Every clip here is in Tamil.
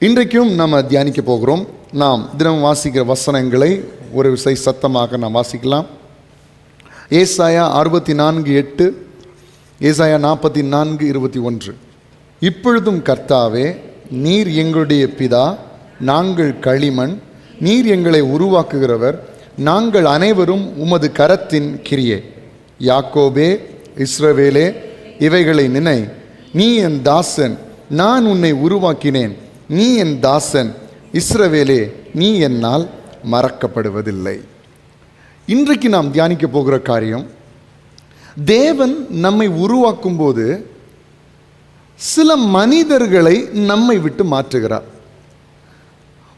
இன்றைக்கும் நம்ம தியானிக்க போகிறோம். நாம் தினம் வாசிக்கிற வசனங்களை ஒரு விசை சத்தமாக நாம் வாசிக்கலாம். ஏசாயா 64:8, ஏசாயா 44:21. இப்பொழுதும் கர்த்தாவே, நீர் எங்களுடைய பிதா, நாங்கள் களிமண், நீர் எங்களை உருவாக்குகிறவர், நாங்கள் அனைவரும் உமது கரத்தின் கிரியே. யாக்கோபே, இஸ்ரவேலே, இவைகளை நினை. நீ என் தாசன், நான் உன்னை உருவாக்கினேன். நீ என் தாசன், இஸ்ரவேலே, நீ என்னால் மறக்கப்படுவதில்லை. இன்றைக்கு நாம் தியானிக்க போகிற காரியம், தேவன் நம்மை உருவாக்கும் போது சில மனிதர்களை நம்மை விட்டு மாற்றுகிறார்.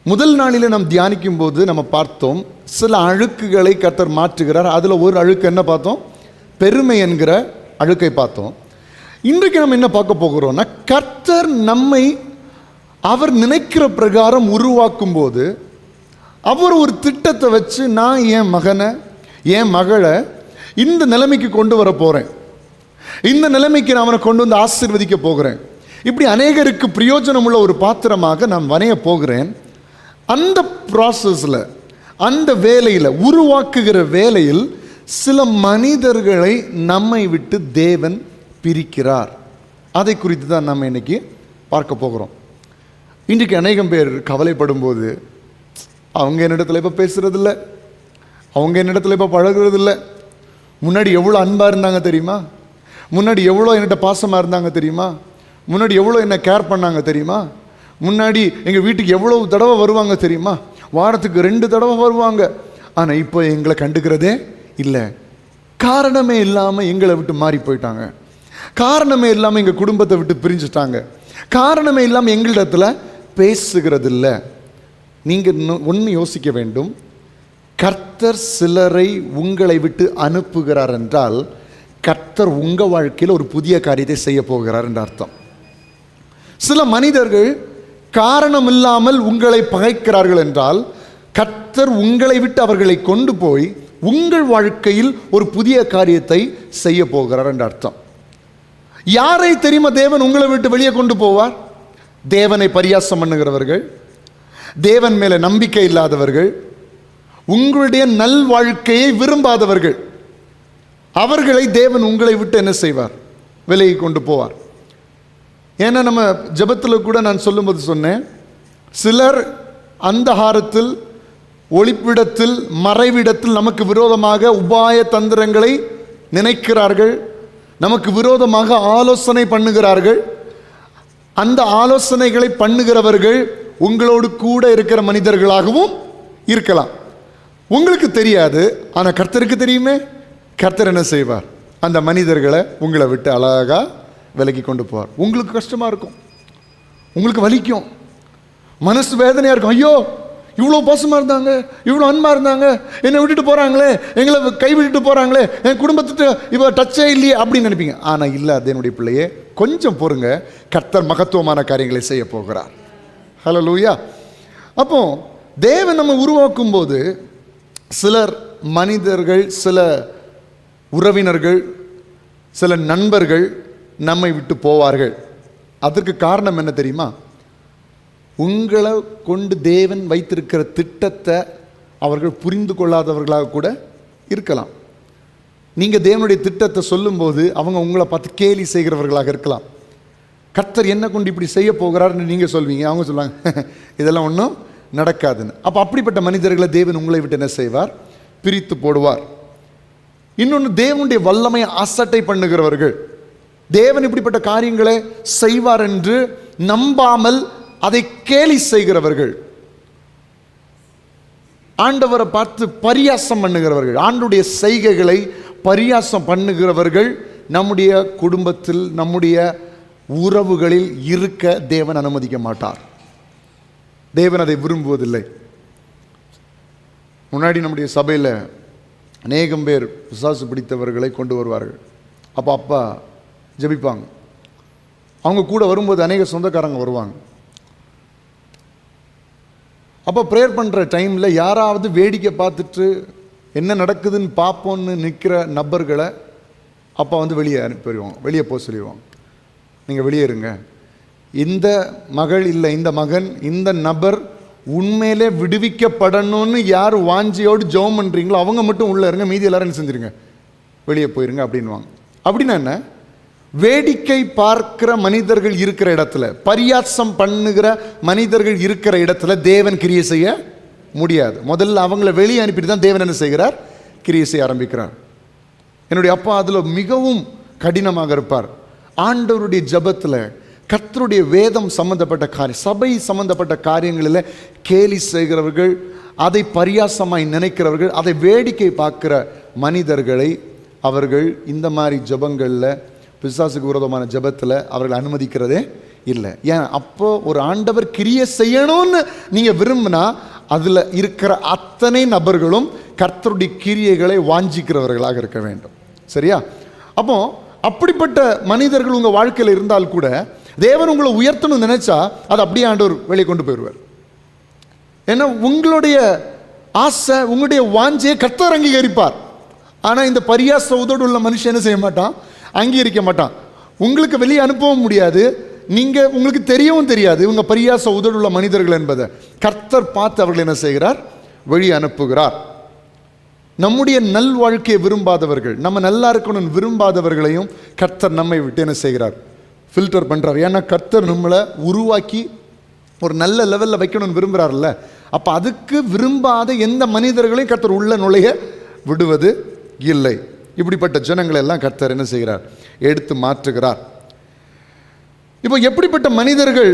முதல் நாளில் நாம் தியானிக்கும் போது நம்ம பார்த்தோம், சில அழுக்குகளை கர்த்தர் மாற்றுகிறார். அதில் ஒரு அழுக்கு என்ன பார்த்தோம்? பெருமை என்கிற அழுக்கை பார்த்தோம். இன்றைக்கு நம்ம என்ன பார்க்க போகிறோம்னா, கர்த்தர் நம்மை அவர் நினைக்கிற பிரகாரம் உருவாக்கும் போது அவர் ஒரு திட்டத்தை வச்சு, நான் என் மகனை, என் மகளை இந்த நிலைமைக்கு கொண்டு வர போகிறேன், இந்த நிலைமைக்கு நான் அவனை கொண்டு வந்து ஆசீர்வதிக்க போகிறேன், இப்படி அநேகருக்கு பிரயோஜனம் உள்ள ஒரு பாத்திரமாக நான் வரைய போகிறேன். அந்த ப்ராசஸில், அந்த வேலையில், உருவாக்குகிற வேலையில் சில மனிதர்களை நம்மை விட்டு தேவன் பிரிக்கிறார். அதை குறித்து தான் நம்ம இன்னைக்கு பார்க்க போகிறோம். இன்றைக்கு அநேகம் பேர் கவலைப்படும் போது, அவங்க என்னிடத்துல இப்போ பேசுகிறதில்ல, அவங்க என்னிடத்துல இப்போ பழகுறதில்ல. முன்னாடி எவ்வளோ அன்பாக இருந்தாங்க தெரியுமா? முன்னாடி எவ்வளோ என்கிட்ட பாசமாக இருந்தாங்க தெரியுமா? முன்னாடி எவ்வளோ என்னை கேர் பண்ணாங்க தெரியுமா? முன்னாடி எங்கள் வீட்டுக்கு எவ்வளோ தடவை வருவாங்க தெரியுமா? வாரத்துக்கு 2 தடவை வருவாங்க. ஆனால் இப்போ எங்களை கண்டுக்கிறதே இல்லை. காரணமே இல்லாமல் எங்களை விட்டு மாறி போயிட்டாங்க. காரணமே இல்லாமல் எங்கள் குடும்பத்தை விட்டு பிரிஞ்சுட்டாங்க. காரணமே இல்லாமல் எங்களிடத்துல பேசுகிறது இல்லை. நீங்கள் ஒன்று யோசிக்க வேண்டும், கர்த்தர் சிலரை உங்களை விட்டு அனுப்புகிறார் என்றால் கர்த்தர் உங்கள் வாழ்க்கையில் ஒரு புதிய காரியத்தை செய்ய போகிறார் என்ற அர்த்தம். சில மனிதர்கள் காரணம் இல்லாமல் உங்களை பகைக்கிறார்கள் என்றால் கர்த்தர் உங்களை விட்டு அவர்களை கொண்டு போய் உங்கள் வாழ்க்கையில் ஒரு புதிய காரியத்தை செய்ய போகிறார் என்ற அர்த்தம். யாரை தெரியுமா தேவன் உங்களை விட்டு வெளியே கொண்டு போவார்? தேவனை பரியாசம் பண்ணுகிறவர்கள், தேவன் மேலே நம்பிக்கை இல்லாதவர்கள், உங்களுடைய நல் வாழ்க்கையை விரும்பாதவர்கள், அவர்களை தேவன் உங்களை விட்டு என்ன செய்வார்? விலகி கொண்டு போவார். ஏன்னா நம்ம ஜெபத்தில் கூட நான் சொல்லும்போது சொன்னேன், சிலர் அந்தகாரத்தில், ஒளிப்பிடத்தில், மறைவிடத்தில் நமக்கு விரோதமாக உபாய தந்திரங்களை நினைக்கிறார்கள், நமக்கு விரோதமாக ஆலோசனை பண்ணுகிறார்கள். அந்த ஆலோசனைகளை பண்ணுகிறவர்கள் உங்களோடு கூட இருக்கிற மனிதர்களாகவும் இருக்கலாம். உங்களுக்கு தெரியாது, ஆனால் கர்த்தருக்கு தெரியுமே. கர்த்தர் என்ன செய்வார்? அந்த மனிதர்களை உங்களை விட்டு அழகாக விலக்கி கொண்டு போவார். உங்களுக்கு கஷ்டமாக இருக்கும், உங்களுக்கு வலிக்கும், மனசு வேதனையாக இருக்கும். ஐயோ, இவ்வளோ பாசமாக இருந்தாங்க, இவ்வளோ அன்பாக இருந்தாங்க, என்னை விட்டுட்டு போகிறாங்களே, எங்களை கை விட்டுட்டு போகிறாங்களே, என் குடும்பத்துக்கு இப்போ டச்சே இல்லையே அப்படின்னு நினைப்பீங்க. ஆனால் இல்லை, அது என்னுடைய பிள்ளையே, கொஞ்சம் பொறுங்க, கர்த்தர் மகத்துவமான காரியங்களை செய்ய போகிறார். ஹல்லேலூயா. அப்போ தேவன் நம்ம உருவாக்கும் போது சிலர் மனிதர்கள், சில உறவினர்கள், சில நண்பர்கள் நம்மை விட்டு போவார்கள். அதற்கு காரணம் என்ன தெரியுமா? உங்களை கொண்டு தேவன் வைத்திருக்கிற திட்டத்தை அவர்கள் புரிந்து கொள்ளாதவர்களாக கூட இருக்கலாம். நீங்கள் தேவனுடைய திட்டத்தை சொல்லும்போது அவங்க உங்களை பார்த்து கேலி செய்கிறவர்களாக இருக்கலாம். கர்த்தர் என்ன கொண்டு இப்படி செய்ய போகிறாருன்னு நீங்கள் சொல்வீங்க, அவங்க சொல்லுவாங்க இதெல்லாம் ஒன்றும் நடக்காதுன்னு. அப்போ அப்படிப்பட்ட மனிதர்களை தேவன் உங்களை விட்டு என்ன செய்வார்? பிரித்து போடுவார். இன்னொன்று, தேவனுடைய வல்லமையை அசட்டை பண்ணுகிறவர்கள், தேவன் இப்படிப்பட்ட காரியங்களை செய்வார் என்று நம்பாமல் அதை கேலி செய்கிறவர்கள், ஆண்டவரை பார்த்து பரியாசம் பண்ணுகிறவர்கள், ஆண்டுடைய செய்கைகளை பரியாசம் பண்ணுகிறவர்கள் நம்முடைய குடும்பத்தில், நம்முடைய உறவுகளில் இருக்க தேவன் அனுமதிக்க மாட்டார். தேவன் அதை விரும்புவதில்லை. முன்னாடி நம்முடைய சபையில் அநேகம் பேர் பிசாசு பிடித்தவர்களை கொண்டு வருவார்கள். அப்பா ஜெபிப்பாங்க. அவங்க கூட வரும்போது அநேக சொந்தக்காரங்க வருவாங்க. அப்போ ப்ரேயர் பண்ணுற டைமில் யாராவது வேடிக்கை பார்த்துட்டு என்ன நடக்குதுன்னு பார்ப்போன்னு நிற்கிற நபர்களை அப்போ வெளியே அனுப்பிடுவாங்க, வெளியே போக சொல்லிடுவாங்க. நீங்கள் வெளியே இருங்க, இந்த மகள் இல்லை, இந்த மகன், இந்த நபர் உண்மையிலே விடுவிக்கப்படணும்னு யார் வாஞ்சியோடு ஜெபம் பண்ணுறீங்களோ அவங்க மட்டும் உள்ளே இருங்க, மீதி எல்லாரும் என்ன செஞ்சுருங்க, வெளியே போயிருங்க அப்படின்வாங்க. அப்படின்னா என்ன? வேடிக்கை பார்க்கிற மனிதர்கள் இருக்கிற இடத்துல, பரியாசம் பண்ணுகிற மனிதர்கள் இருக்கிற இடத்துல தேவன் கிரியை செய்ய முடியாது. முதல்ல அவங்கள வெளியே அனுப்பிட்டு தான் தேவன் என்ன செய்கிறார்? கிரியை செய்ய ஆரம்பிக்கிறார். என்னுடைய அப்பா அதில் மிகவும் கடினமாக இருப்பார். ஆண்டவருடைய ஜபத்தில் கர்த்தருடைய வேதம் சம்பந்தப்பட்ட காரியம், சபை சம்பந்தப்பட்ட காரியங்களில் கேலி செய்கிறவர்கள், அதை பரியாசமாய் நினைக்கிறவர்கள், அதை வேடிக்கை பார்க்கிற மனிதர்களை அவர்கள் இந்த மாதிரி ஜபங்களில், பிசாசுக்கு விரோதமான ஜபத்தில் அவர்கள் அனுமதிக்கிறதே இல்லை. ஏன்? அப்போ ஒரு ஆண்டவர் கிரியை செய்யணும்னு நீங்கள் விரும்பினா அதில் இருக்கிற அத்தனை நபர்களும் கர்த்தருடைய கிரியைகளை வாஞ்சிக்கிறவர்களாக இருக்க வேண்டும். சரியா? அப்போ அப்படிப்பட்ட மனிதர்கள் உங்கள் வாழ்க்கையில் இருந்தால் கூட தேவன் உங்களை உயர்த்தணும்னு நினைச்சா அதை அப்படியே ஆண்டவர் வெளியே கொண்டு போயிடுவார். ஏன்னா உங்களுடைய ஆசை, உங்களுடைய வாஞ்சையை கர்த்தர் அங்கீகரிப்பார். ஆனால் இந்த பரியாச உதடு உள்ள மனுஷன் என்ன செய்ய மாட்டான்? அங்கீகரிக்க மாட்டான். உங்களுக்கு வெளியே அனுப்பவும் முடியாது, உங்களுக்கு தெரியவும் தெரியாது இவங்க பரியாச உதடுள்ள மனிதர்கள் என்பதை. கர்த்தர் பார்த்து அவர்கள் என்ன செய்கிறார்? வெளியே அனுப்புகிறார். நம்முடைய நல் வாழ்க்கையை விரும்பாதவர்கள், நம்ம நல்லா இருக்கணும்னு விரும்பாதவர்களையும் கர்த்தர் நம்மை விட்டு என்ன செய்கிறார்? ஃபில்டர் பண்ணுறார். ஏன்னா கர்த்தர் நம்மளை உருவாக்கி ஒரு நல்ல லெவலில் வைக்கணும்னு விரும்புகிறார்ல. அப்போ அதுக்கு விரும்பாத எந்த மனிதர்களையும் கர்த்தர் உள்ள நுழைய விடுவது இல்லை. இப்படிப்பட்ட ஜனங்களை எல்லாம் கர்த்தர் என்ன செய்கிறார்? எடுத்து மாற்றுகிறார். இப்போ எப்படிப்பட்ட மனிதர்கள்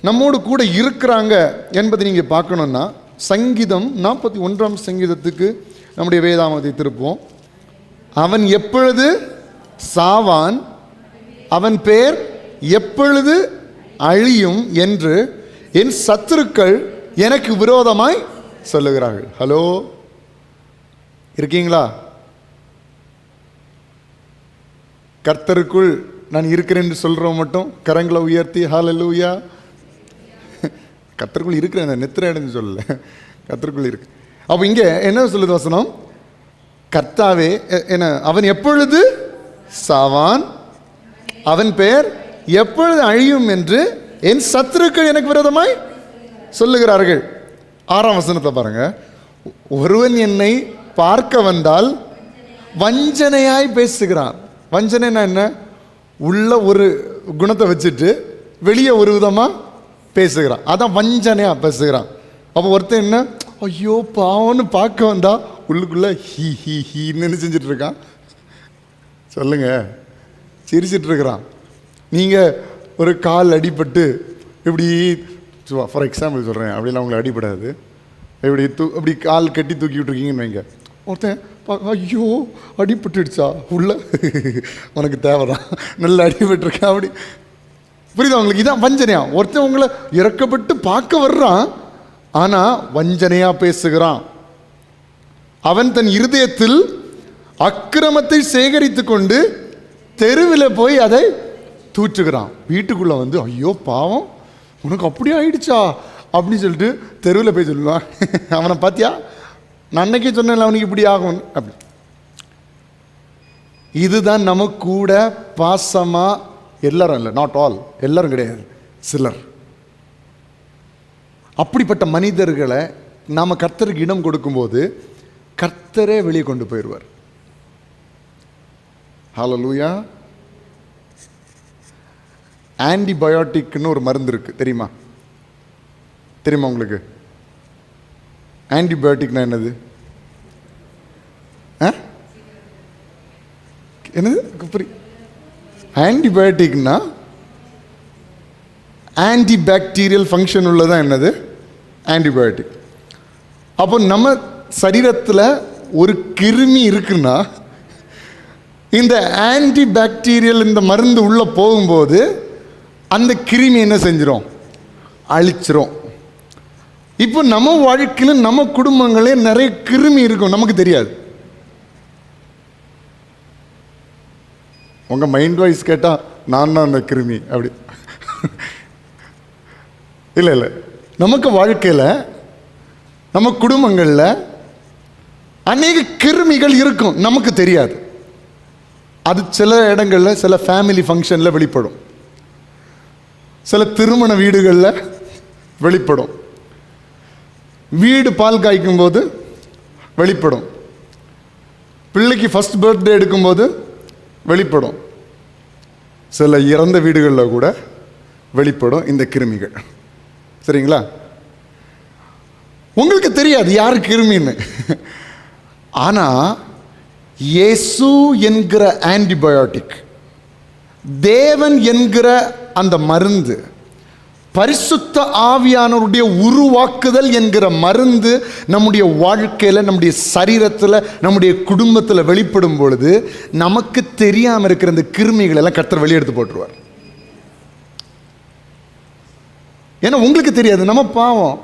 நம்மோடு கூட இருக்கிறாங்க என்பதை நீங்கள் பார்க்கணுன்னா, சங்கீதம் 41 சங்கீதத்துக்கு நம்முடைய வேதாமத்தை திருப்போம். அவன் எப்பொழுது சாவான், அவன் பேர் எப்பொழுது அழியும் என்று என் சத்துருக்கள் எனக்கு விரோதமாய் சொல்லுகிறார்கள். ஹலோ, இருக்கீங்களா? கர்த்தருக்குள் நான் இருக்கிறேன் என்று சொல்கிறோம் மட்டும் கரங்களை உயர்த்தி ஹல்லேலூயா. கர்த்தருக்குள் இருக்கிறேன், நெத்திரன்னு சொல்லல, கர்த்தருக்குள் இருக்கு. அப்போ இங்கே என்ன சொல்லுது வசனம்? கர்த்தாவே என்ன, அவன் எப்பொழுது சாவான், அவன் பெயர் எப்பொழுது அழியும் என்று என் சத்துருக்கள் எனக்கு விரோதமாய் சொல்லுகிறார்கள். 6ஆம் வசனத்தை பாருங்க. ஒருவன் என்னை பார்க்க வந்தால் வஞ்சனையாய் பேசுகிறான். வஞ்சனைனா என்ன? உள்ள ஒரு குணத்தை வச்சுட்டு வெளியே ஒரு விதமாக பேசுகிறான். அதான் வஞ்சனையாக பேசுகிறான். அப்போ ஒருத்தன் என்ன, ஐயோ பாவம்னு பார்க்க வந்தா உள்ளுக்குள்ள ஹீ ஹீ ஹீன்னு செஞ்சுட்டு இருக்கான். சொல்லுங்க, சிரிச்சிட்டு இருக்கிறான். நீங்கள் ஒரு கால் அடிபட்டு இப்படி, ஃபார் எக்ஸாம்பிள் சொல்கிறேன், அப்படிலாம் உங்களுக்கு அடிபடாது, இப்படி கால் கட்டி தூக்கி விட்டுருக்கீங்கன்னு வைங்க. ஒருத்தன் ஐயோ அடிபட்டுடுச்சா, உள்ள உனக்கு தேவைதான், நல்ல அடிபட்டுருக்கேன் அப்படி. புரியுதா உங்களுக்கு? இதான் வஞ்சனையா. ஒருத்தன் உங்களை இறக்கப்பட்டு பார்க்க வர்றான், ஆனால் வஞ்சனையாக பேசுகிறான். அவன் தன் இருதயத்தில் அக்கிரமத்தை சேகரித்து கொண்டு தெருவில் போய் அதை தூற்றுகிறான். வீட்டுக்குள்ளே வந்து ஐயோ பாவம் உனக்கு அப்படியே ஆயிடுச்சா அப்படின்னு சொல்லிட்டு தெருவில் போய் சொல்லுவான். அவனை பார்த்தியா, நான் அன்னைக்கே சொன்னேன் அவனுக்கு இப்படி ஆகும் அப்படி. இதுதான் நமக்கு கூட பாசமாக, எல்லாரும் இல்லை, நாட் ஆல், எல்லாரும் கிடையாது, சிலர். அப்படிப்பட்ட மனிதர்களை நாம் கர்த்தருக்கு இடம் கொடுக்கும்போது கர்த்தரே வெளியே கொண்டு போயிடுவார். ஹல்லேலூயா. ஆன்டிபயோட்டிக்னு ஒரு மருந்து இருக்குது, தெரியுமா? தெரியுமா உங்களுக்கு? ஆன்டிபயோட்டிக்னா என்னது? என்னது? ஆன்டிபயோட்டிக்னா ஆன்டிபாக்டீரியல் ஃபங்க்ஷன் உள்ளதான் என்னது? ஆன்டிபயோட்டிக். அப்போ நம்ம சரீரத்தில் ஒரு கிருமி இருக்குன்னா இந்த ஆன்டிபாக்டீரியல் இந்த மருந்து உள்ளே போகும்போது அந்த கிருமி என்ன செஞ்சிடும்? அழிச்சிரும். இப்போ நம்ம வாழ்க்கையில் நம்ம குடும்பங்களே நிறைய கிருமி இருக்கும், நமக்கு தெரியாது. உங்கள் மைண்ட் வாய்ஸ் கேட்டால் நான் தான் அந்த கிருமி அப்படி இல்லை இல்லை. நமக்கு வாழ்க்கையில் நம்ம குடும்பங்களில் அநேக கிருமிகள் இருக்கும், நமக்கு தெரியாது. அது சில இடங்களில் சில ஃபேமிலி ஃபங்க்ஷனில் வெளிப்படும். சில திருமண வீடுகளில் வெளிப்படும். வீடு பால் காய்க்கும் போது வெளிப்படும். பிள்ளைக்கு ஃபர்ஸ்ட் பர்த்டே எடுக்கும்போது வெளிப்படும். சில இறந்த வீடுகளில் கூட வெளிப்படும் இந்த கிருமிகள். சரிங்களா? உங்களுக்கு தெரியாது யார் கிருமின்னு. ஆனால் இயேசு என்கிற ஆன்டிபயோட்டிக், தேவன் என்கிற அந்த மருந்து, பரிசுத்த ஆவியானவருடைய உருவாக்குதல் என்கிற மருந்து நம்முடைய வாழ்க்கையில், நம்முடைய சரீரத்தில், நம்முடைய குடும்பத்தில் வெளிப்படும் பொழுது நமக்கு தெரியாமல் இருக்கிற இந்த கிருமிகள் எல்லாம் கர்த்தர் வெளியெடுத்து போட்டுருவார். ஏன்னா உங்களுக்கு தெரியாது, நம்ம பாவம்,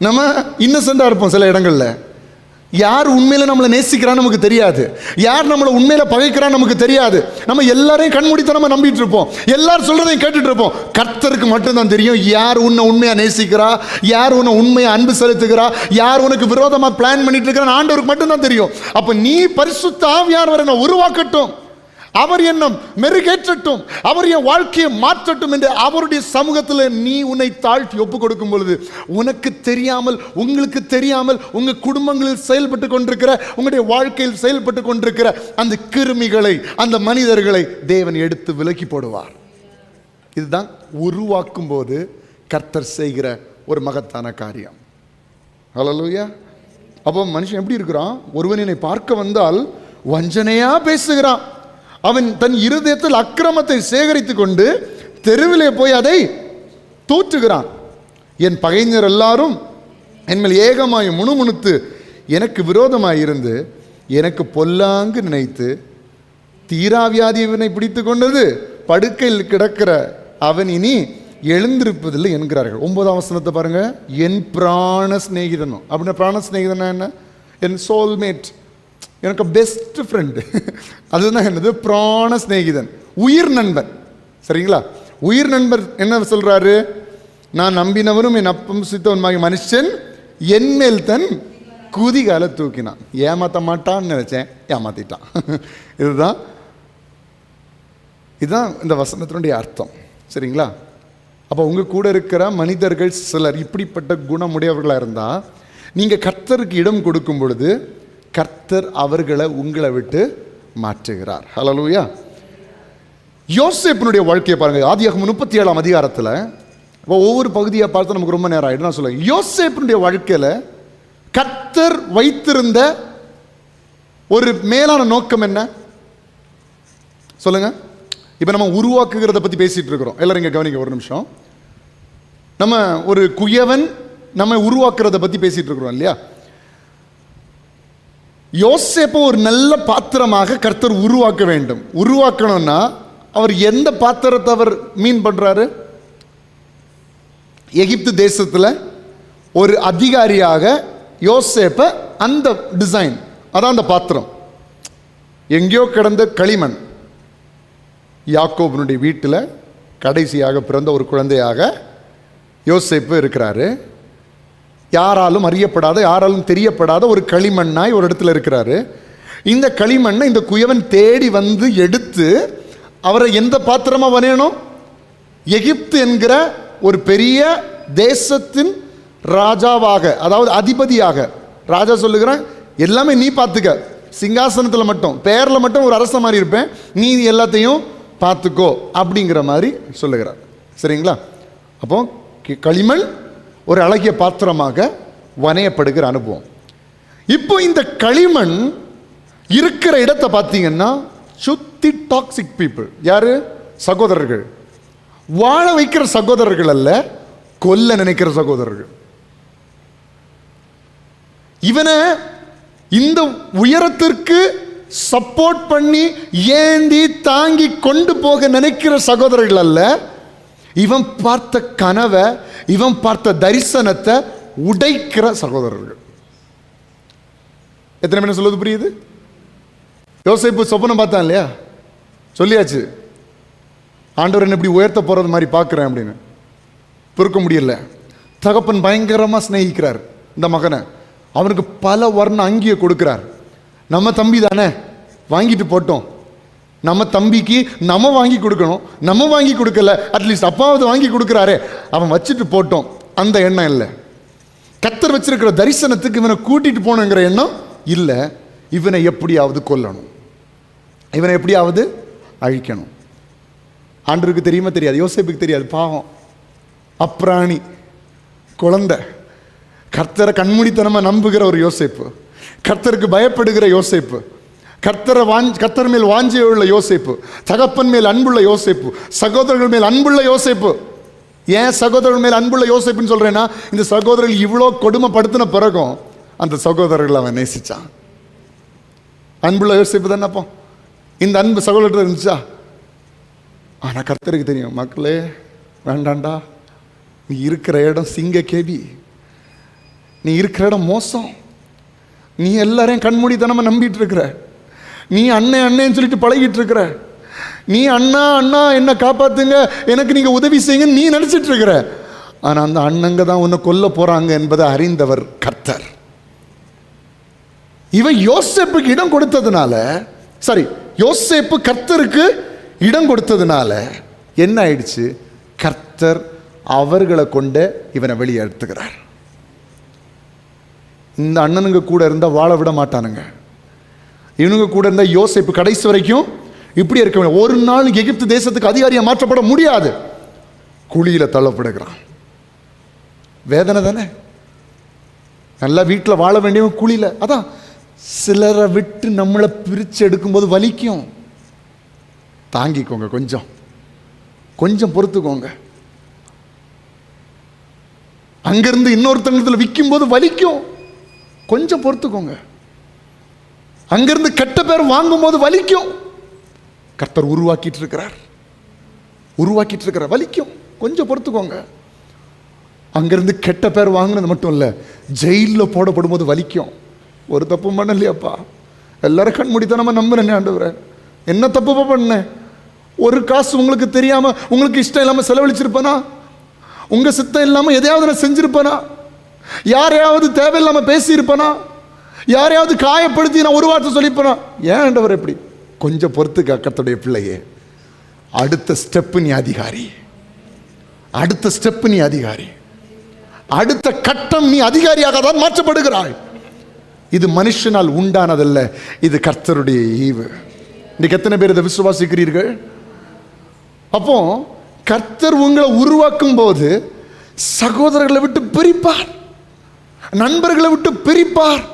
நம்ம இன்னசென்ட்டாக இருப்போம். சில இடங்களில் யார் உண்மையில நம்மளை நேசிக்கிறான்னு நமக்கு தெரியாது, யார் நம்மளை உண்மையில பகைக்கிறான்னு நமக்கு தெரியாது. நம்ம எல்லாரையும் கண்மூடித்தனமா நம்பிட்டு இருப்போம், எல்லாரும் சொல்றதையும் கேட்டுட்டு இருப்போம். கர்த்தருக்கு மட்டும்தான் தெரியும் யார் உன்னை உண்மையா நேசிக்கிறா, யார் உன்னை உண்மையா அன்பு செலுத்துகிறா, யார் உனக்கு விரோதமா பிளான் பண்ணிட்டு இருக்கிறான்னு ஆண்டவருக்கு மட்டும்தான் தெரியும். அப்ப நீ பரிசுத்த ஆவியானவரை நான் உருவாக்கட்டும், அவர் என்ன மெருகேற்றட்டும், அவர் என் வாழ்க்கையை மாற்றட்டும் என்று அவருடைய சமூகத்தில் நீ உன்னை தாழ்த்தி ஒப்பு கொடுக்கும் பொழுது உனக்கு தெரியாமல், உங்களுக்கு தெரியாமல், உங்க குடும்பங்களில் செயல்பட்டு கொண்டிருக்கிற, உங்களுடைய வாழ்க்கையில் செயல்பட்டு கொண்டிருக்கிற அந்த கிருமிகளை, அந்த மனிதர்களை தேவன் எடுத்து விலக்கி போடுவார். இதுதான் உருவாக்கும் போது கர்த்தர் செய்கிற ஒரு மகத்தான காரியம். ஹல்லேலூயா. அப்போ மனுஷன் எப்படி இருக்கிறான்? ஒருவன் என்னை பார்க்க வந்தால் வஞ்சனையா பேசுகிறான், அவன் தன் இருதயத்தில் அக்கிரமத்தை சேகரித்து கொண்டு தெருவிலே போய் அதை தூற்றுகிறான். என் பகைஞர் எல்லாரும் என்மேல் ஏகமாய் முணுமுணுத்து எனக்கு விரோதமாய் இருந்து எனக்கு பொல்லாங்கு நினைத்து தீராவியாதி இவனை பிடித்து கொண்டது, படுக்கையில் கிடக்கிற அவன் இனி எழுந்திருப்பதில்லை என்கிறார்கள். 9ஆம் வசனத்தை பாருங்க. என் பிராண சிநேகிதனும், அப்படின்னா பிராண சிநேகிதனா என்ன? என் சோல்மேட், எனக்கு பெஸ்ட் ஃப்ரெண்டு, அதுதான் என்னது? பிராண சிநேகிதன், உயிர் நண்பன். சரிங்களா? உயிர் நண்பர் என்ன சொல்றாரு? நான் நம்பினவரும் என் அப்பம் சித்தவனுமாகிய மனுஷன் என் மேல் தன் குதிகால தூக்கினான். ஏமாத்த மாட்டான்னு நினைச்சேன், ஏமாத்திட்டான். இதுதான் இந்த வசனத்தினுடைய அர்த்தம். சரிங்களா? அப்போ உங்க கூட இருக்கிற மனிதர்கள் சிலர் இப்படிப்பட்ட குணமுடையவர்களாக இருந்தால் நீங்கள் கர்த்தருக்கு இடம் கொடுக்கும் பொழுது கர்த்தர் அவர்களை உங்களை விட்டு மாற்றுகிறார். ஹல்லேலூயா. யோசேப்பினுடைய வாழ்க்கையை பாருங்க. ஆதியாகமம் 37ஆம் அதிகாரத்தில் ஒவ்வொரு பகுதியை பார்த்து நமக்கு ரொம்ப நேரம் ஆயிடும். நான் சொல்லுவேன், யோசேப்பினுடைய வாழ்க்கையில் கர்த்தர் வைத்திருந்த ஒரு மேலான நோக்கம் என்ன சொல்லுங்க. இப்போ நம்ம உருவாக்குகிறத பற்றி பேசிட்டு இருக்கிறோம். எல்லாரும் இங்கே கவனிங்க ஒரு நிமிஷம். நம்ம ஒரு குயவன் நம்ம உருவாக்குறத பற்றி பேசிட்டு இருக்கிறோம் இல்லையா? யோசேப்பை ஒரு நல்ல பாத்திரமாக கர்த்தர் உருவாக்க வேண்டும். உருவாக்கணும்னா அவர் எந்த பாத்திரத்தை அவர் மீன் பண்றாரு? எகிப்து தேசத்தில் ஒரு அதிகாரியாக யோசேப்பை, அந்த டிசைன், அதான் அந்த பாத்திரம். எங்கேயோ கிடந்த களிமண், யாக்கோபனுடைய வீட்டில் கடைசியாக பிறந்த ஒரு குழந்தையாக யோசேப்பு இருக்கிறாரு. யாராலும் அறியப்படாத, யாராலும் தெரியப்படாத ஒரு களிமண்ணாய் ஒரு இடத்துல இருக்கிறாரு. இந்த களிமண்ணை இந்த குயவன் தேடி வந்து எடுத்து அவரை எந்த பாத்திரமா வரையணும்? எகிப்து என்கிற ஒரு பெரிய தேசத்தின் ராஜாவாக, அதாவது அதிபதியாக. ராஜா சொல்லுகிறான், எல்லாமே நீ பார்த்துக்க, சிங்காசனத்தில் மட்டும், பேரில் மட்டும் ஒரு அரச மாதிரி இருப்பேன், நீ எல்லாத்தையும் பார்த்துக்கோ அப்படிங்கிற மாதிரி சொல்லுகிறார். சரிங்களா? அப்போ களிமண் ஒரு அழகிய பாத்திரமாக வனையப்படுகிற அனுபவம். இப்போ இந்த களிமண் இருக்கிற இடத்தை பார்த்தீங்கன்னா சுத்தி டாக்ஸிக் பீப்புள். யாரு? சகோதரர்கள். வாழ வைக்கிற சகோதரர்கள் அல்ல, கொல்ல நினைக்கிற சகோதரர்கள். இவனை இந்த உயரத்திற்கு சப்போர்ட் பண்ணி ஏந்தி தாங்கி கொண்டு போக நினைக்கிற சகோதரர்கள் அல்ல, இவன் பார்த்த கனவை, இவன் பார்த்த தரிசனத்தை உடைக்கிற சகோதரர்கள். எத்தனை பேர் சொல்லுவது புரியுது? யோசேப்பு சொப்பனம் பார்த்தான் இல்லையா? சொல்லியாச்சு, ஆண்டவர் என்ன இப்படி உயர்த்த போறது மாதிரி பார்க்கிறேன் அப்படின்னு. பொறுக்க முடியல. தகப்பன் பயங்கரமாக சிநேகிக்கிறார் இந்த மகனை. அவனுக்கு பல வர்ண அங்கியை கொடுக்கிறார். நம்ம தம்பி தானே, வாங்கிட்டு போட்டோம். நம்ம தம்பிக்கு நம்ம வாங்கி கொடுக்கணும், நம்ம வாங்கி கொடுக்கல, அட்லீஸ்ட் அப்பாவது வாங்கி கொடுக்குறாரே, அவன் வச்சுட்டு போட்டோம், அந்த எண்ணம் இல்லை. கர்த்தர் வச்சிருக்கிற தரிசனத்துக்கு இவனை கூட்டிட்டு போகணுங்கிற எண்ணம் இல்லை. இவனை எப்படியாவது கொல்லணும், இவனை எப்படியாவது அழிக்கணும். ஆண்டவருக்கு தெரியுமா தெரியாது, யோசேப்புக்கு தெரியாது, பாவம் அப்ராணி குழந்தை. கர்த்தரை கண்மூடித்தனமா நம்புகிற ஒரு யோசேப்பு, கர்த்தருக்கு பயப்படுகிற யோசேப்பு, கர்த்தர் மேல் வாஞ்சையுள்ள யோசேப்பு, தகப்பன் மேல் அன்புள்ள யோசேப்பு, சகோதரர்கள் மேல் அன்புள்ள யோசேப்பு. ஏன் சகோதரர்கள் மேல் அன்புள்ள யோசேப்புன்னு சொல்றேன்னா, இந்த சகோதரர்கள் இவ்வளோ கொடுமைப்படுத்தின பிறகும் அந்த சகோதரர்கள் அவன் நேசிச்சான். அன்புள்ள யோசேப்பு தானப்போ, இந்த அன்பு சகோதரர் இருந்துச்சா? ஆனால் கர்த்தருக்கு தெரியும், மக்களே வேண்டாண்டா, நீ இருக்கிற இடம் சிங்க கேவி, நீ இருக்கிற இடம் மோசம், நீ எல்லாரையும் கண்மூடித்தனமா நம்பிட்டு இருக்கிற, நீ அண்ணன் அண்ணேன்னு சொல்லிட்டு பழகிட்டு இருக்கிற, நீ அண்ணா அண்ணா என்ன காப்பாத்துங்க, எனக்கு நீங்க உதவி செய்யுங்க நீ நினைச்சிட்டு இருக்கிற. ஆனா அந்த அண்ணங்க தான் உன்னை கொல்ல போறாங்க என்பதை அறிந்தவர் கர்த்தர். இவன் யோசேப்புக்கு இடம் கொடுத்ததுனால, சாரி, யோசேப்பு கர்த்தருக்கு இடம் கொடுத்ததுனால என்ன ஆயிடுச்சு? கர்த்தர் அவர்களை கொண்டு இவனை வெளியே எடுத்துக்கிறார். இந்த அண்ணனுங்க கூட இருந்தால் வாழ விட மாட்டானுங்க. இவனுங்க கூட இருந்தா யோசேப்பு கடைசி வரைக்கும் இப்படி இருக்க முடியும். ஒரு நாள் எகிப்து தேசத்துக்கு அதிகாரியா மாற்றப்பட முடியாது. குழியில தள்ளப்படுகிறான். வேதனை தானே. நல்லா வீட்டில் வாழ வேண்டியவன் குழியில. அதான் சிலரை விட்டு நம்மளை பிரித்து எடுக்கும்போது வலிக்கும். தாங்கிக்கோங்க, கொஞ்சம் கொஞ்சம் பொறுத்துக்கோங்க. அங்கிருந்து இன்னொருத்தங்கத்துல விற்கும் போது வலிக்கும், கொஞ்சம் பொறுத்துக்கோங்க. அங்கிருந்து கெட்ட பேர் வாங்கும் போது வலிக்கும். கர்த்தர் உருவாக்கிட்டு இருக்கிறார், வலிக்கும், கொஞ்சம் பொறுத்துக்கோங்க. அங்கிருந்து கெட்ட பேர் வாங்கினது மட்டும் இல்ல, ஜெயிலில் போடப்படும் போது வலிக்கும். ஒரு தப்பு பண்ணலையாப்பா, எல்லாரும் கண்மூடித்தனமா நம்புறேன் ஆண்டவரே, என்ன தப்பு பண்ணேன்? ஒரு காசு உங்களுக்கு தெரியாம உங்களுக்கு இஷ்டம் இல்லாம செலவழிச்சிருப்பனா? உங்க சித்தம் இல்லாம எதையாவது நான் செஞ்சிருப்பனா? யாரையாவது தேவையில்லாம பேசியிருப்பனா? யாரையாவது காயப்படுத்தி நான் ஒரு வார்த்தை சொல்லிப்பனா? ஏன் ஆண்டவர் எப்படி? கொஞ்சம் பொறுத்துக்க கர்த்தருடைய பிள்ளையே. அடுத்த ஸ்டெப் நீ அதிகாரி, அடுத்த ஸ்டெப் நீ அதிகாரி, அடுத்த கட்டம் நீ அதிகாரியாக தான் மாற்றப்படுகிறாய். இது மனுஷனால் உண்டானதல்ல, இது கர்த்தருடைய ஈவு. இன்னைக்கு எத்தனை பேர் இதை விசுவாசிக்கிறீர்கள்? அப்போ கர்த்தர் உங்களை உருவாக்கும் போது சகோதரர்களை விட்டு பிரிப்பார், நண்பர்களை விட்டு பிரிப்பார்.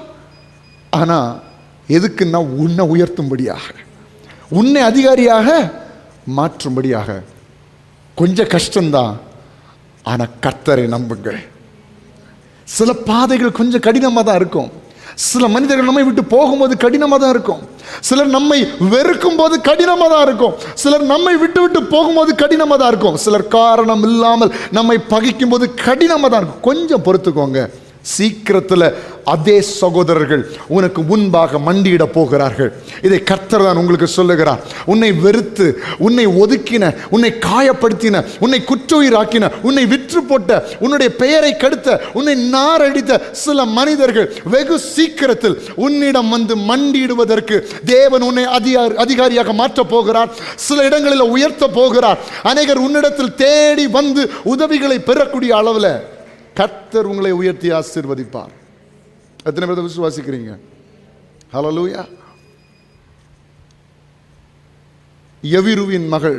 ஆனா எதுக்குன்னா உன்னை உயர்த்தும்படியாக, உன்னை அதிகாரியாக மாற்றும்படியாக. கொஞ்சம் கஷ்டம்தான், ஆனா கர்த்தரை நம்புங்கள். சில பாதைகள் கொஞ்சம் கடினமாக தான் இருக்கும். சில மனிதர்கள் நம்மை விட்டு போகும்போது கடினமாக தான் இருக்கும். சிலர் நம்மை வெறுக்கும் போது கடினமாக தான் இருக்கும். சிலர் நம்மை விட்டு விட்டு போகும்போது கடினமாக தான் இருக்கும். சிலர் காரணம் இல்லாமல் நம்மை பகைக்கும் போது கடினமாக தான் இருக்கும். கொஞ்சம் பொறுத்துக்கோங்க. சீக்கிரத்தில் அதே சகோதரர்கள் உனக்கு முன்பாக மண்டியிட போகிறார்கள். இதை கர்த்தர் தான் உங்களுக்கு சொல்லுகிறார். உன்னை வெறுத்து, உன்னை ஒதுக்கின, உன்னை காயப்படுத்தின, உன்னை குற்றுயிராக்கின, உன்னை விற்று போட்ட, உன்னுடைய பெயரை கெடுத்த, உன்னை நாரடித்த சில மனிதர்கள் வெகு சீக்கிரத்தில் உன்னிடம் வந்து மண்டியிடுவதற்கு தேவன் உன்னை அதிகாரியாக மாற்ற போகிறார். சில இடங்களில் உயர்த்த போகிறார். அநேகர் உன்னிடத்தில் தேடி வந்து உதவிகளை பெறக்கூடிய அளவில் கர்த்தர் உங்களை உயர்த்தி ஆசீர்வதிப்பார். எத்தனை பேர் விசுவாசிக்கிறீங்க? ஹல்லேலூயா. யவீருவின் மகள்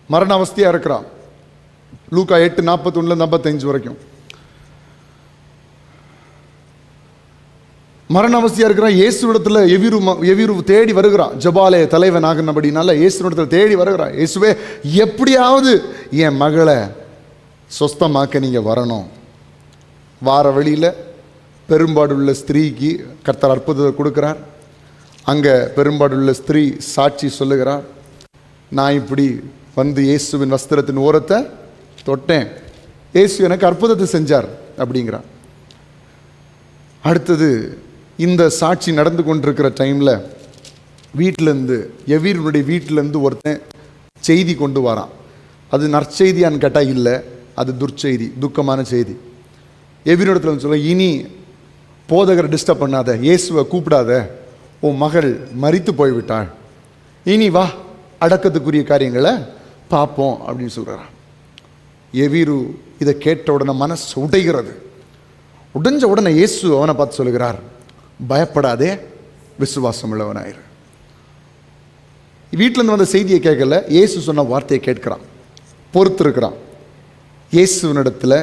மரண அவஸ்தையா இருக்கிறான். லூக்கா 8:41-45 வரைக்கும் மரண அவஸ்தையா இருக்கிறான். இயேசுவிடத்தில் யவீரு தேடி வருகிறான். ஜபாலே தலைவன் ஆகினபடினால இயேசுவிடத்தில் தேடி வருகிறான். இயேசுவே, எப்படியாவது என் மகளை சொஸ்தமாக்க நீங்கள் வரணும். வார வழியில் பெரும்பாடுள்ள ஸ்திரீக்கு கர்த்தர் அற்புதத்தை கொடுக்கிறார். அங்கே பெரும்பாடுள்ள ஸ்திரீ சாட்சி சொல்லுகிறார், நான் இப்படி வந்து இயேசுவின் வஸ்திரத்தின் ஓரத்தை தொட்டேன், இயேசு எனக்கு அற்புதத்தை செஞ்சார் அப்படிங்கிறார். அடுத்தது இந்த சாட்சி நடந்து கொண்டிருக்கிற டைமில் வீட்டிலேருந்து, யவீருடைய வீட்டிலேருந்து ஒருத்தன் செய்தி கொண்டு வரான். அது நற்செய்தியான்னு கேட்டால் இல்லை, அது துர்ச்செய்தி, துக்கமான செய்தி. யவீரிடத்தில் சொல்ல, இனி போதகரை டிஸ்டர்ப் பண்ணாத, இயேசுவை கூப்பிடாத, உன் மகள் மரித்து போய்விட்டாள், இனி வா அடக்கத்துக்குரிய காரியங்களை பார்ப்போம் அப்படின்னு சொல்கிறான். எவீரு இதை கேட்ட உடனே மனசு உடைகிறது. உடைஞ்ச உடனே இயேசு அவனை பார்த்து சொல்லுகிறார், பயப்படாதே, விசுவாசம் உள்ளவனாயிரு. வீட்டிலேருந்து வந்த செய்தியை கேட்கல, இயேசு சொன்ன வார்த்தையை கேட்கிறான், பொறுத்திருக்கிறான். இயேசுவினிடத்தில்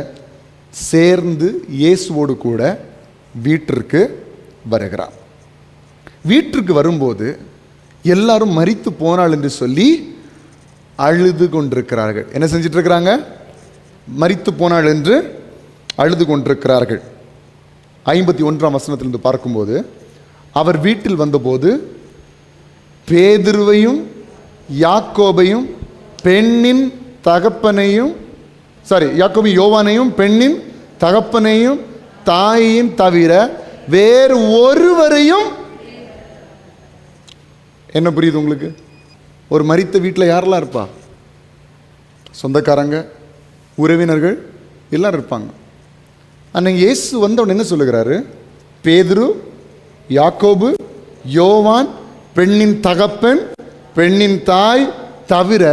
சேர்ந்து இயேசுவோடு கூட வீட்டிற்கு வருகிறான். வீட்டிற்கு வரும்போது எல்லாரும் மரித்து போனாள் என்று சொல்லி அழுது கொண்டிருக்கிறார்கள். என்ன செஞ்சிட்டு இருக்கிறாங்க? மரித்து போனாள் என்று அழுது கொண்டிருக்கிறார்கள். 51ஆம் வசனத்திலிருந்து பார்க்கும்போது, அவர் வீட்டில் வந்தபோது பேதுருவையும் யாக்கோபையும் பெண்ணின் தகப்பனையும் யாக்கோபையும் யோவானையும் பெண்ணின் தகப்பனையும் தாயையும் தவிர வேறு ஒருவரையும். என்ன புரியுது உங்களுக்கு? ஒரு மரித்த வீட்டில் யாரெல்லாம் இருப்பா? சொந்தக்காரங்க, உறவினர்கள் எல்லாரும் இருப்பாங்க. அன்னைக்கு இயேசு வந்தவன் என்ன சொல்லுகிறாரு? பேதுரு, யாக்கோபு, யோவான், பெண்ணின் தகப்பன், பெண்ணின் தாய் தவிர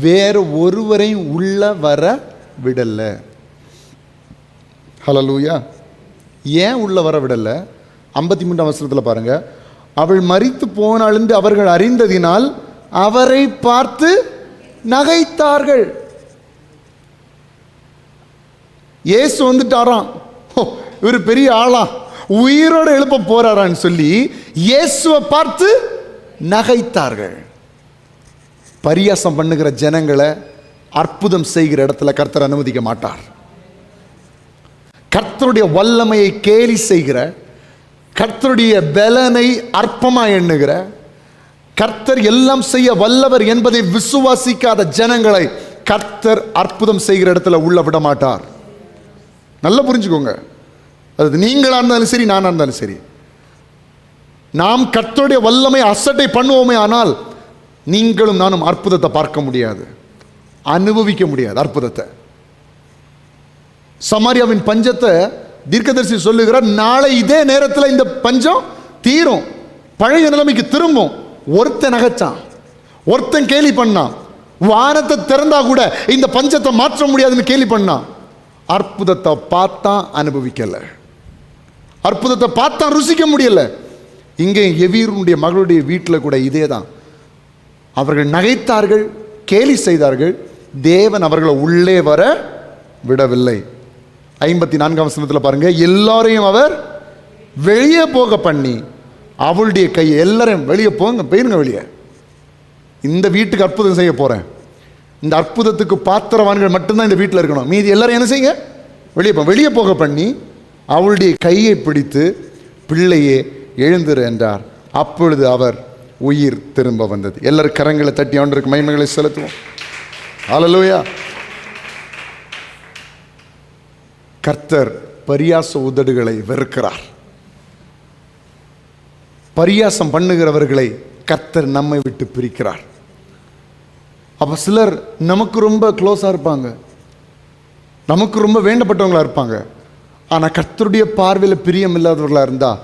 வேறு ஒருவரையும் உள்ள வர விடல. ஹல்லேலூயா. ஏன் உள்ள வர விடல? 53ஆம் வசனத்தில் பாருங்க, அவள் மரித்து போனாள் என்று அவர்கள் அறிந்ததினால் அவரை பார்த்து நகைத்தார்கள். இயேசு வந்துட்டாராம், இவர் பெரிய ஆளா, உயிரோடு எழுப்ப போறாரான்னு சொல்லி இயேசுவை பார்த்து நகைத்தார்கள். பரியாசம் பண்ணுகிற ஜனங்களை அற்புதம் செய்கிற இடத்துல கர்த்தர் அனுமதிக்க மாட்டார். கர்த்தருடைய வல்லமையை கேலி செய்கிற, கர்த்தருடைய பலனை அற்பமாய் எண்ணுகிற, கர்த்தர் எல்லாம் செய்ய வல்லவர் என்பதை விசுவாசிக்காத ஜனங்களை கர்த்தர் அற்புதம் செய்கிற இடத்துல உள்ள விட மாட்டார். நல்லா புரிஞ்சுக்கோங்க. அது நீங்களா இருந்தாலும் சரி, நானா இருந்தாலும் சரி, நாம் கர்த்தருடைய வல்லமை அசட்டை பண்ணுவோமே ஆனால் நீங்களும் நானும் அற்புதத்தை பார்க்க முடியாது, அனுபவிக்க முடியாது அற்புதத்தை. சமாரியாவின் பஞ்சத்தை தீர்க்கதரிசி சொல்லுகிறார், நாளை இதே நேரத்தில் இந்த பஞ்சம் தீரும், பழைய நிலைமைக்கு திரும்பும். ஒருத்தன் நகைச்சான், ஒருத்தன் கேலி பண்ணான், வானத்தை திறந்தா கூட இந்த பஞ்சத்தை மாற்ற முடியாதுன்னு கேலி பண்ணான். அற்புதத்தை பார்த்தா அனுபவிக்கல, அற்புதத்தை பார்த்தா ருசிக்க முடியல. இங்கே எவீருடைய மகளுடைய வீட்டில் கூட இதே தான். அவர்கள் நகைத்தார்கள், கேலி செய்தார்கள், தேவன் அவர்களை உள்ளே வர விடவில்லை. 54ஆம் வசனத்தில் பாருங்க, எல்லாரையும் அவர் வெளியே போக பண்ணி அவளுடைய கையை, எல்லாரையும் வெளியே போங்க, போயிருங்க வெளியே, இந்த வீட்டுக்கு அற்புதம் செய்ய போறேன், இந்த அற்புதத்துக்கு பாத்திரவான்கள் மட்டும்தான் இந்த வீட்டில் இருக்கணும், மீதி எல்லாரும் என்ன செய்யுங்க, வெளியே போக பண்ணி அவளுடைய கையை பிடித்து பிள்ளையே எழுந்திரு என்றார். அப்பொழுது அவர் உயிர் திரும்ப வந்தது. எல்லாரும் கரங்களை தட்டி ஆண்டவருக்கு மகிமைகளை செலுத்துவோம். ஹல்லேலூயா. கர்த்தர் பரியாச உதடுகளை வெறுக்கிறார். பரியாசம் பண்ணுகிறவர்களை கர்த்தர் நம்மை விட்டு பிரிக்கிறார். அப்போ சிலர் நமக்கு ரொம்ப க்ளோஸாக இருப்பாங்க, நமக்கு ரொம்ப வேண்டப்பட்டவங்களாக இருப்பாங்க. ஆனால் கர்த்தருடைய பார்வையில் பிரியம் இல்லாதவர்களாக இருந்தால்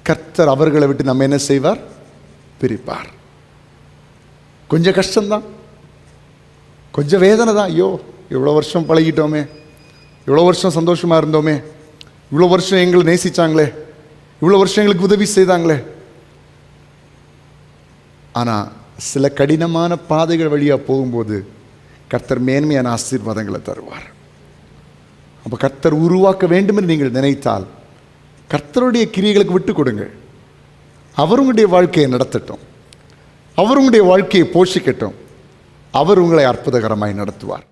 கர்த்தர் அவர்களை விட்டு நம்ம என்ன செய்வார்? பிரிப்பார். கொஞ்சம் கஷ்டம்தான், கொஞ்சம் வேதனை தான். ஐயோ, இவ்வளோ வருஷம் பழகிட்டோமே, இவ்வளோ வருஷம் சந்தோஷமாக இருந்தோமே, இவ்வளோ வருஷம் எங்களை நேசித்தாங்களே, இவ்வளோ வருஷம் எங்களுக்கு உதவி செய்தாங்களே. ஆனால் சில கடினமான பாதைகள் வழியாக போகும்போது கர்த்தர் மேன்மையான ஆசீர்வாதங்களை தருவார். அப்போ கர்த்தர் உருவாக்க வேண்டும் என்று நீங்கள் நினைத்தால் கர்த்தருடைய கிரியைகளுக்கு விட்டு கொடுங்க. அவர் உங்களுடைய வாழ்க்கையை நடத்தட்டும், அவர் உங்களுடைய வாழ்க்கையை போஷிக்கட்டும், அவர் உங்களை அற்புதகரமாய் நடத்துவார்.